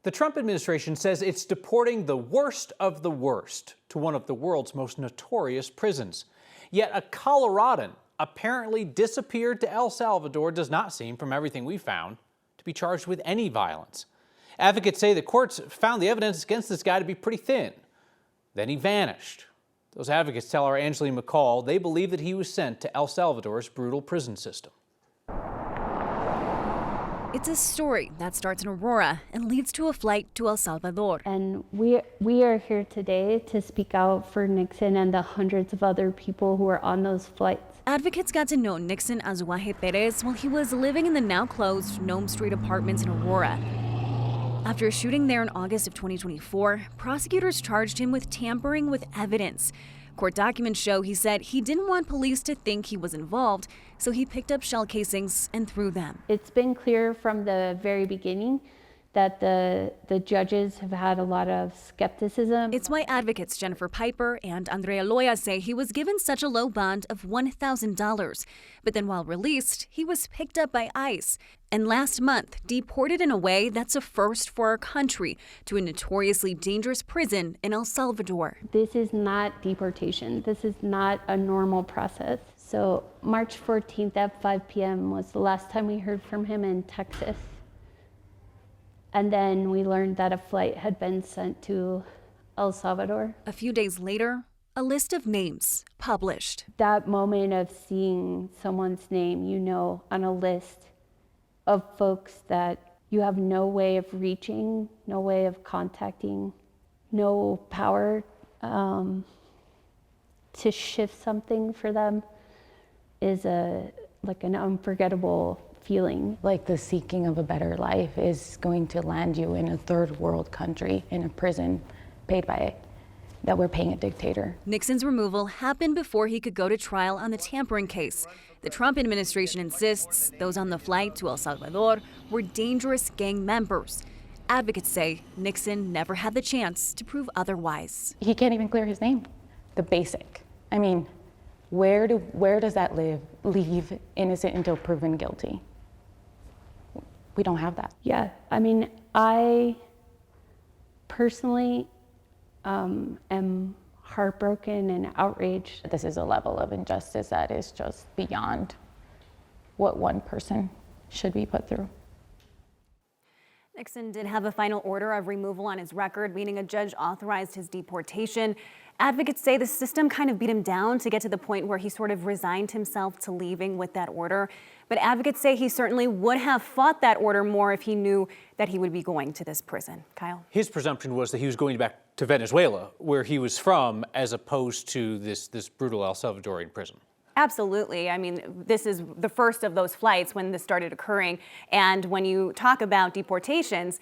The Trump administration says it's deporting the worst of the worst to one of the world's most notorious prisons. Yet a Coloradan apparently disappeared to El Salvador does not seem, from everything we found, to be charged with any violence. Advocates say the courts found the evidence against this guy to be pretty thin. Then he vanished. Those advocates tell our Angeline McCall they believe that he was sent to El Salvador's brutal prison system. It's a story that starts in Aurora and leads to a flight to El Salvador. And we are here today to speak out for Nixon and the hundreds of other people who are on those flights. Advocates got to know Nixon Azuaje Perez while he was living in the now closed Nome Street apartments in Aurora. After a shooting there in August of 2024, prosecutors charged him with tampering with evidence. Court documents show he said he didn't want police to think he was involved, so he picked up shell casings and threw them. It's been clear from the very beginning that the judges have had a lot of skepticism. It's why advocates Jennifer Piper and Andrea Loya say he was given such a low bond of $1,000. But then while released, he was picked up by ICE and last month deported in a way that's a first for our country to a notoriously dangerous prison in El Salvador. This is not deportation. This is not a normal process. So March 14th at 5 p.m. was the last time we heard from him in Texas. And then we learned that a flight had been sent to El Salvador. A few days later, a list of names published. That moment of seeing someone's name, you know, on a list of folks that you have no way of reaching, no way of contacting, no power to shift something for them is like an unforgettable feeling. Like the seeking of a better life is going to land you in a third world country in a prison paid by that we're paying a dictator. Nixon's removal happened before he could go to trial on the tampering case. The Trump administration insists those on the flight to El Salvador were dangerous gang members. Advocates say Nixon never had the chance to prove otherwise. He can't even clear his name. The basic. I mean, where does that leave innocent until proven guilty? We don't have that. Yeah, I mean, I personally am heartbroken and outraged. This is a level of injustice that is just beyond what one person should be put through. Nixon did have a final order of removal on his record, meaning a judge authorized his deportation. Advocates say the system kind of beat him down to get to the point where he sort of resigned himself to leaving with that order. But advocates say he certainly would have fought that order more if he knew that he would be going to this prison. Kyle? His presumption was that he was going back to Venezuela, where he was from, as opposed to this brutal El Salvadorian prison. Absolutely. I mean, this is the first of those flights when this started occurring. And when you talk about deportations,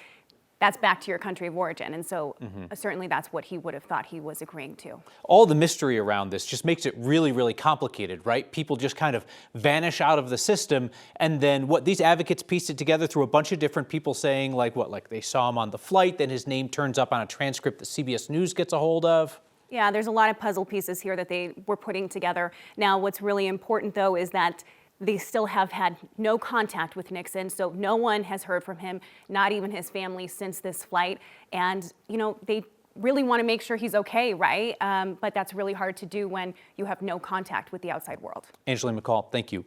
that's back to your country of origin. And so certainly that's what he would have thought he was agreeing to. All the mystery around this just makes it really, really complicated, right? People just kind of vanish out of the system. And then what these advocates pieced it together through a bunch of different people saying like they saw him on the flight, then his name turns up on a transcript that CBS News gets a hold of. Yeah, there's a lot of puzzle pieces here that they were putting together. Now, what's really important, though, is that they still have had no contact with Nixon, so no one has heard from him, not even his family, since this flight. And, you know, they really want to make sure he's okay, right? But that's really hard to do when you have no contact with the outside world. Angeline McCall, thank you.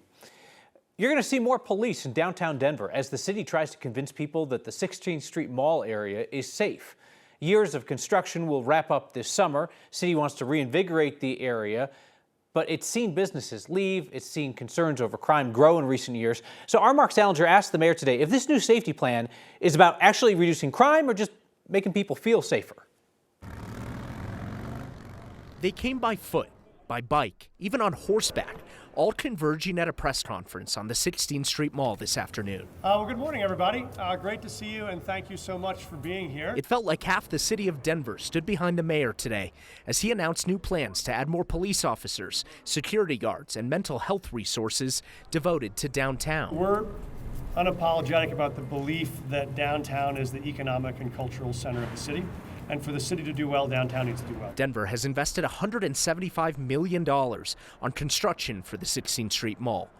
You're going to see more police in downtown Denver as the city tries to convince people that the 16th Street Mall area is safe. Years of construction will wrap up this summer. City wants to reinvigorate the area, but it's seen businesses leave. It's seen concerns over crime grow in recent years. So our Mark Salinger asked the mayor today if this new safety plan is about actually reducing crime or just making people feel safer. They came by foot, by bike, even on horseback, all converging at a press conference on the 16th Street Mall this afternoon. Well, good morning, everybody. Great to see you, and thank you so much for being here. It felt like half the city of Denver stood behind the mayor today as he announced new plans to add more police officers, security guards, and mental health resources devoted to downtown. We're unapologetic about the belief that downtown is the economic and cultural center of the city. And for the city to do well, downtown needs to do well. Denver has invested $175 million on construction for the 16th Street Mall.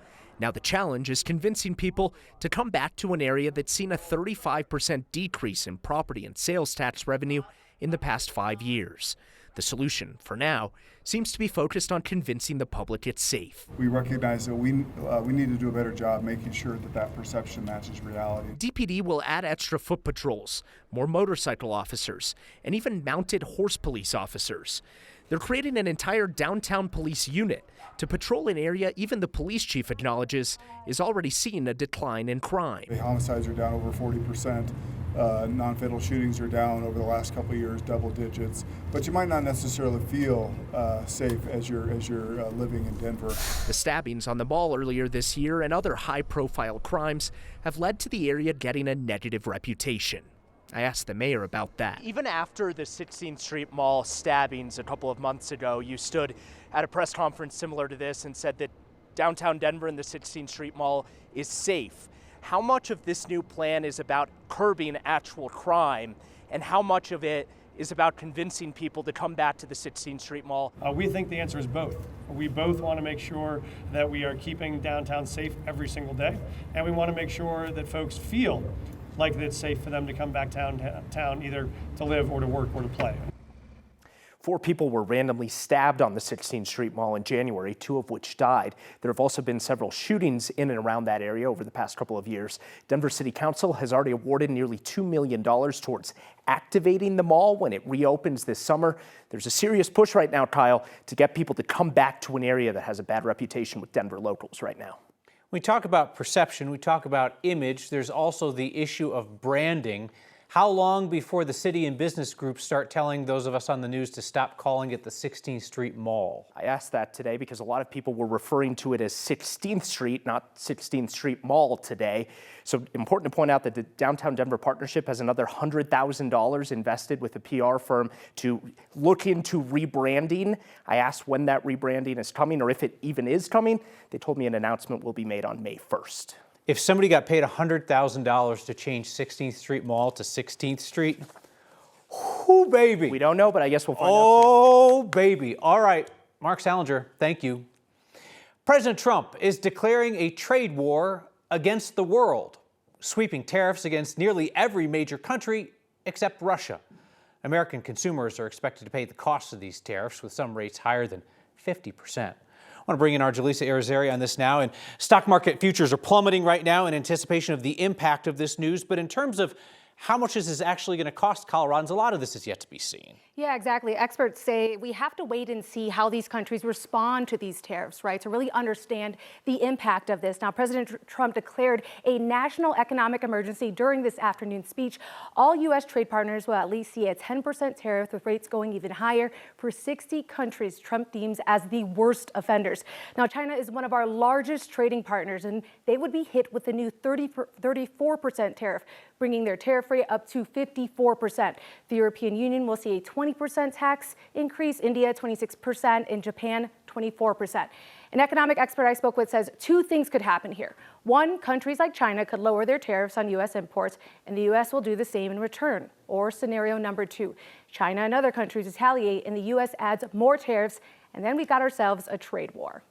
Now the challenge is convincing people to come back to an area that's seen a 35% decrease in property and sales tax revenue in the past 5 years. The solution, for now, seems to be focused on convincing the public it's safe. We recognize that we need to do a better job making sure that that perception matches reality. DPD will add extra foot patrols, more motorcycle officers, and even mounted horse police officers. They're creating an entire downtown police unit to patrol an area even the police chief acknowledges is already seeing a decline in crime. Homicides are down over 40%. Non-fatal shootings are down over the last couple of years, double digits. But you might not necessarily feel safe as you're living in Denver. The stabbings on the mall earlier this year and other high-profile crimes have led to the area getting a negative reputation. I asked the mayor about that. Even after the 16th Street Mall stabbings a couple of months ago, you stood at a press conference similar to this and said that downtown Denver and the 16th Street Mall is safe. How much of this new plan is about curbing actual crime, and how much of it is about convincing people to come back to the 16th Street Mall? We think the answer is both. We both want to make sure that we are keeping downtown safe every single day, and we want to make sure that folks feel like it's safe for them to come back downtown either to live or to work or to play. 4 people were randomly stabbed on the 16th Street Mall in January, 2 of which died. There have also been several shootings in and around that area over the past couple of years. Denver City Council has already awarded nearly $2 million towards activating the mall when it reopens this summer. There's a serious push right now, Kyle, to get people to come back to an area that has a bad reputation with Denver locals right now. We talk about perception, we talk about image. There's also the issue of branding. How long before the city and business groups start telling those of us on the news to stop calling it the 16th Street Mall? I asked that today because a lot of people were referring to it as 16th Street, not 16th Street Mall today. So important to point out that the Downtown Denver Partnership has another $100,000 invested with a PR firm to look into rebranding. I asked when that rebranding is coming or if it even is coming. They told me an announcement will be made on May 1st. If somebody got paid $100,000 to change 16th Street Mall to 16th Street, whoo, baby. We don't know, but I guess we'll find out. Oh, baby. All right, Mark Salinger, thank you. President Trump is declaring a trade war against the world, sweeping tariffs against nearly every major country except Russia. American consumers are expected to pay the cost of these tariffs, with some rates higher than 50%. I want to bring in our Jaleesa Irizarry on this now. And stock market futures are plummeting right now in anticipation of the impact of this news. But in terms of how much this is actually going to cost Coloradans, a lot of this is yet to be seen. Yeah, exactly. Experts say we have to wait and see how these countries respond to these tariffs, right, to really understand the impact of this. Now, President Trump declared a national economic emergency during this afternoon's speech. All U.S. trade partners will at least see a 10% tariff, with rates going even higher for 60 countries Trump deems as the worst offenders. Now, China is one of our largest trading partners, and they would be hit with the new 34% tariff, bringing their tariff rate up to 54%. The European Union will see a 20% tax increase, India 26%, and Japan 24%. An economic expert I spoke with says 2 things could happen here. 1, countries like China could lower their tariffs on U.S. imports, and the U.S. will do the same in return. Or scenario number 2, China and other countries retaliate, and the U.S. adds more tariffs, and then we got ourselves a trade war.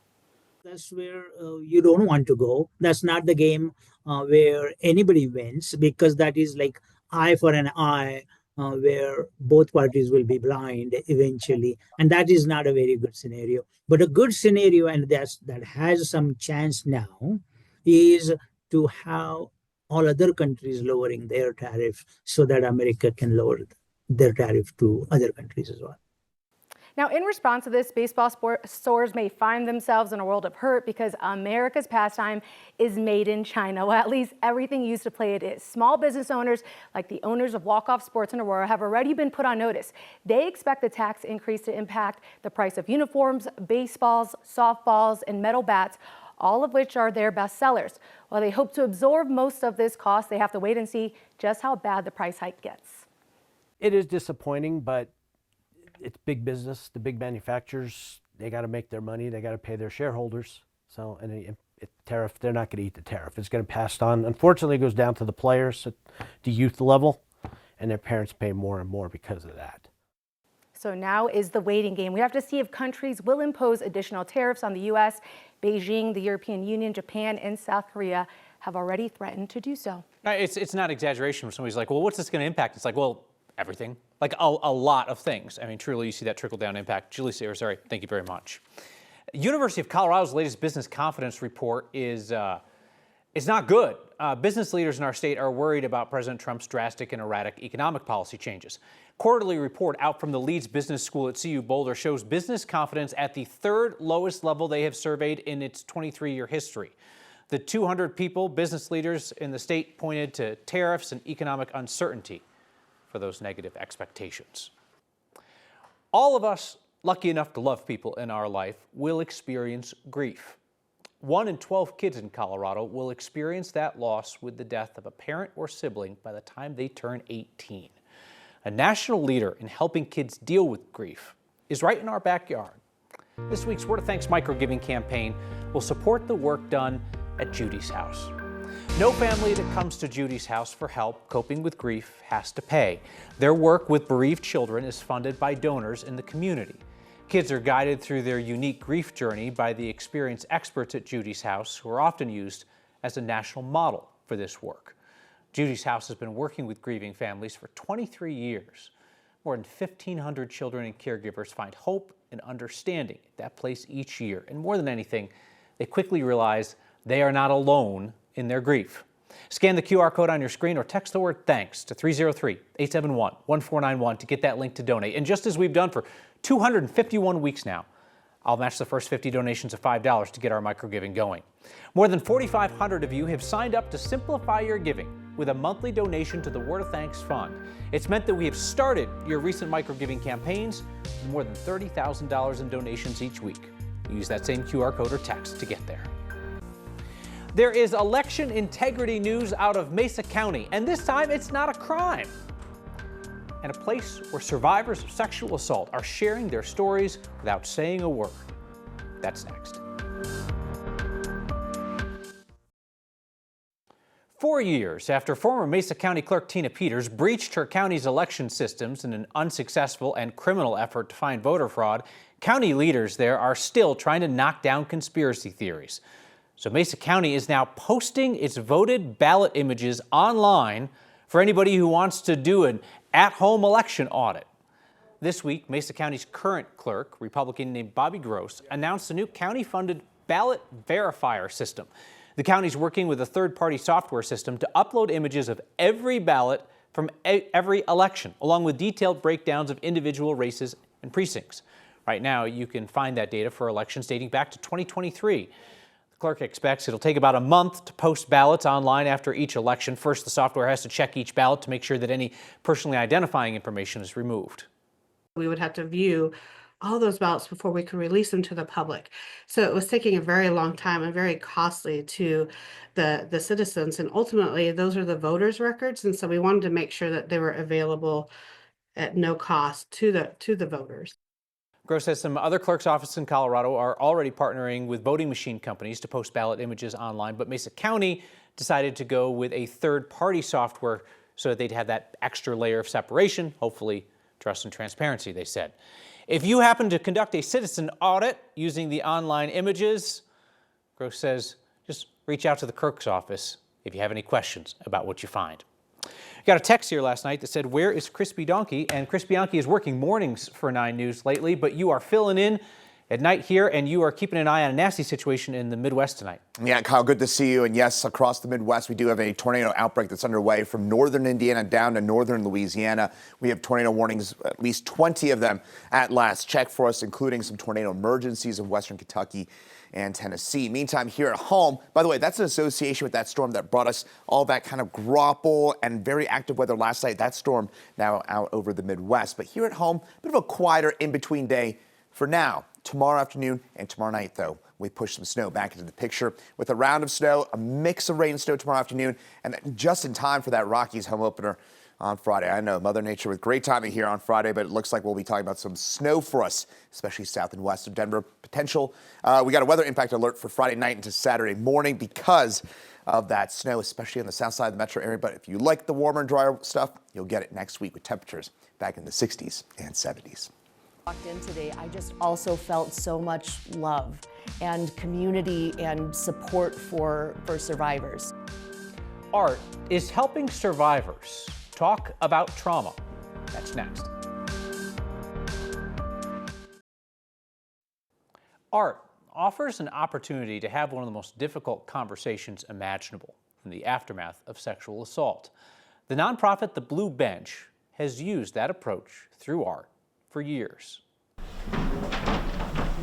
That's where you don't want to go. That's not the game where anybody wins, because that is like eye for an eye, where both parties will be blind eventually. And that is not a very good scenario. But a good scenario, and that has some chance now, is to have all other countries lowering their tariff so that America can lower their tariff to other countries as well. Now, in response to this, baseball stores may find themselves in a world of hurt because America's pastime is made in China. Well, at least everything used to play it is. Small business owners, like the owners of Walk-Off Sports in Aurora, have already been put on notice. They expect the tax increase to impact the price of uniforms, baseballs, softballs, and metal bats, all of which are their best sellers. While they hope to absorb most of this cost, they have to wait and see just how bad the price hike gets. It is disappointing, but it's big business. The big manufacturers, they got to make their money. They got to pay their shareholders. So, and tariff, they're not going to eat the tariff. It's going to pass on. Unfortunately, it goes down to the players at the youth level, and their parents pay more and more because of that. So now is the waiting game. We have to see if countries will impose additional tariffs on the U.S. Beijing, the European Union, Japan, and South Korea have already threatened to do so. It's not exaggeration when somebody's like, well, what's this going to impact? It's like, well, everything. Like a lot of things. I mean, truly, you see that trickle-down impact. Julie Sayers, thank you very much. University of Colorado's latest business confidence report is not good. Business leaders in our state are worried about President Trump's drastic and erratic economic policy changes. Quarterly report out from the Leeds Business School at CU Boulder shows business confidence at the third lowest level they have surveyed in its 23-year history. The 200 people, business leaders in the state, pointed to tariffs and economic uncertainty for those negative expectations. All of us lucky enough to love people in our life will experience grief. 1 in 12 kids in Colorado will experience that loss with the death of a parent or sibling by the time they turn 18. A national leader in helping kids deal with grief is right in our backyard. This week's Word of Thanks microgiving campaign will support the work done at Judy's House. No family that comes to Judy's House for help coping with grief has to pay. Their work with bereaved children is funded by donors in the community. Kids are guided through their unique grief journey by the experienced experts at Judy's House, who are often used as a national model for this work. Judy's House has been working with grieving families for 23 years. More than 1,500 children and caregivers find hope and understanding at that place each year. And more than anything, they quickly realize they are not alone in their grief. Scan the QR code on your screen or text the word THANKS to 303-871-1491 to get that link to donate. And just as we've done for 251 weeks now, I'll match the first 50 donations of $5 to get our microgiving going. More than 4,500 of you have signed up to simplify your giving with a monthly donation to the Word of Thanks Fund. It's meant that we have started your recent microgiving campaigns with more than $30,000 in donations each week. Use that same QR code or text to get there. There is election integrity news out of Mesa County, and this time it's not a crime. And a place where survivors of sexual assault are sharing their stories without saying a word. That's next. 4 years after former Mesa County Clerk Tina Peters breached her county's election systems in an unsuccessful and criminal effort to find voter fraud, county leaders there are still trying to knock down conspiracy theories. So Mesa County is now posting its voted ballot images online for anybody who wants to do an at-home election audit. This week, Mesa County's current clerk, Republican named Bobby Gross, announced a new county-funded ballot verifier system. The county's working with a third-party software system to upload images of every ballot from every election, along with detailed breakdowns of individual races and precincts. Right now, you can find that data for elections dating back to 2023. The clerk expects it'll take about a month to post ballots online after each election. First, the software has to check each ballot to make sure that any personally identifying information is removed. We would have to view all those ballots before we could release them to the public. So it was taking a very long time and very costly to the citizens. And ultimately, those are the voters' records. And so we wanted to make sure that they were available at no cost to the voters. Gross says some other clerk's offices in Colorado are already partnering with voting machine companies to post ballot images online, but Mesa County decided to go with a third-party software so that they'd have that extra layer of separation, hopefully trust and transparency, they said. If you happen to conduct a citizen audit using the online images, Gross says, just reach out to the clerk's office if you have any questions about what you find. Got a text here last night that said, where is Crispy Donkey? And Crispy Donkey is working mornings for 9 News lately, but you are filling in at night here, and you are keeping an eye on a nasty situation in the Midwest tonight. Yeah, Kyle, good to see you. And yes, across the Midwest, we do have a tornado outbreak that's underway from northern Indiana down to northern Louisiana. We have tornado warnings, at least 20 of them at last check for us, including some tornado emergencies in western Kentucky and Tennessee. Meantime, here at home, by the way, that's an association with that storm that brought us all that kind of grapple and very active weather last night. That storm now out over the Midwest. But here at home, a bit of a quieter in-between day for now. Tomorrow afternoon and tomorrow night, though, we push some snow back into the picture with a round of snow, a mix of rain and snow tomorrow afternoon, and just in time for that Rockies home opener on Friday. I know Mother Nature with great timing here on Friday, but it looks like we'll be talking about some snow for us, especially south and west of Denver. Potential. We got a weather impact alert for Friday night into Saturday morning because of that snow, especially on the south side of the metro area. But if you like the warmer and drier stuff, you'll get it next week with temperatures back in the 60s and 70s. Walked in today, I just also felt so much love and community and support for survivors. Art is helping survivors talk about trauma. That's next. Art offers an opportunity to have one of the most difficult conversations imaginable in the aftermath of sexual assault. The nonprofit The Blue Bench has used that approach through art for years.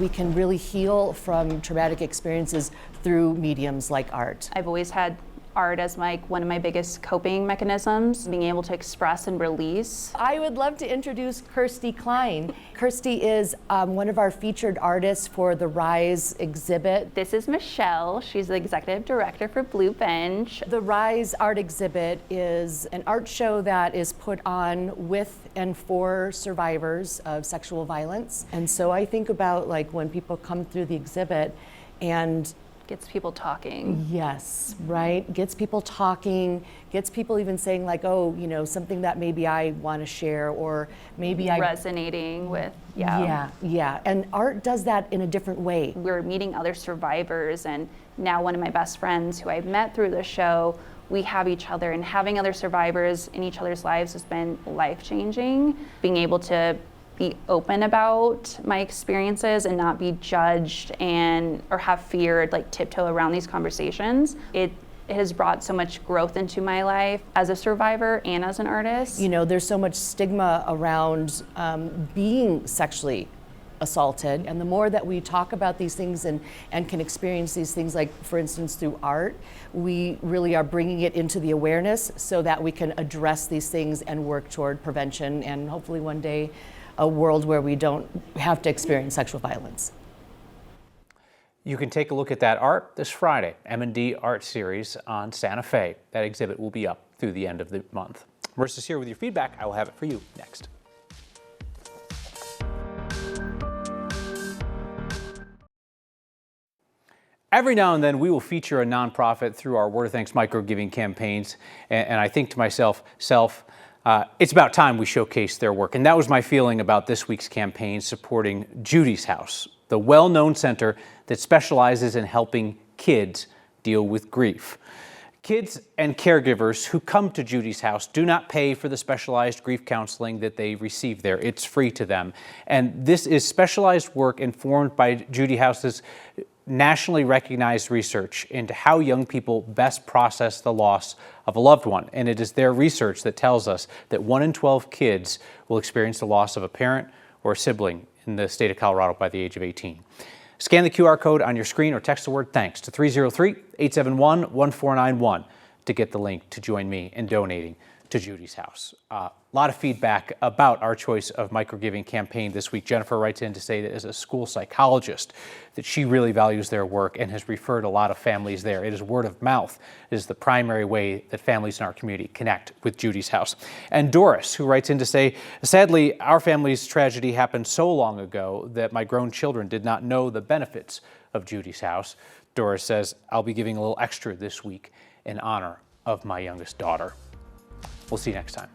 We can really heal from traumatic experiences through mediums like art. I've always had art as one of my biggest coping mechanisms, being able to express and release. I would love to introduce Kirsty Klein. Kirsty is one of our featured artists for the Rise exhibit. This is Michelle. She's the executive director for Blue Bench. The Rise art exhibit is an art show that is put on with and for survivors of sexual violence. And so I think about when people come through the exhibit and gets people talking. Yes, right. Gets people talking, gets people even saying oh, something that maybe I want to share, or maybe resonating with, Yeah. And art does that in a different way. We're meeting other survivors, and now one of my best friends who I've met through the show, we have each other, and having other survivors in each other's lives has been life-changing. Being able to be open about my experiences and not be judged or have fear, tiptoe around these conversations. It has brought so much growth into my life as a survivor and as an artist. There's so much stigma around being sexually assaulted, and the more that we talk about these things and can experience these things, for instance through art, we really are bringing it into the awareness so that we can address these things and work toward prevention, and hopefully one day a world where we don't have to experience sexual violence. You can take a look at that art this Friday, M&D Art Series on Santa Fe. That exhibit will be up through the end of the month. Marissa's here with your feedback. I will have it for you next. Every now and then we will feature a nonprofit through our Word of Thanks micro-giving campaigns, and I think to myself, it's about time we showcase their work. And that was my feeling about this week's campaign supporting Judy's House, the well-known center that specializes in helping kids deal with grief. Kids and caregivers who come to Judy's House do not pay for the specialized grief counseling that they receive there. It's free to them. And this is specialized work informed by Judy House's nationally recognized research into how young people best process the loss of a loved one. And it is their research that tells us that 1 in 12 kids will experience the loss of a parent or a sibling in the state of Colorado by the age of 18. Scan the QR code on your screen or text the word thanks to 303-871-1491 to get the link to join me in donating to Judy's House. A lot of feedback about our choice of micro-giving campaign this week. Jennifer writes in to say that as a school psychologist that she really values their work and has referred a lot of families there. It is word of mouth. It is the primary way that families in our community connect with Judy's House. And Doris, who writes in to say, sadly, our family's tragedy happened so long ago that my grown children did not know the benefits of Judy's House. Doris says, I'll be giving a little extra this week in honor of my youngest daughter. We'll see you next time.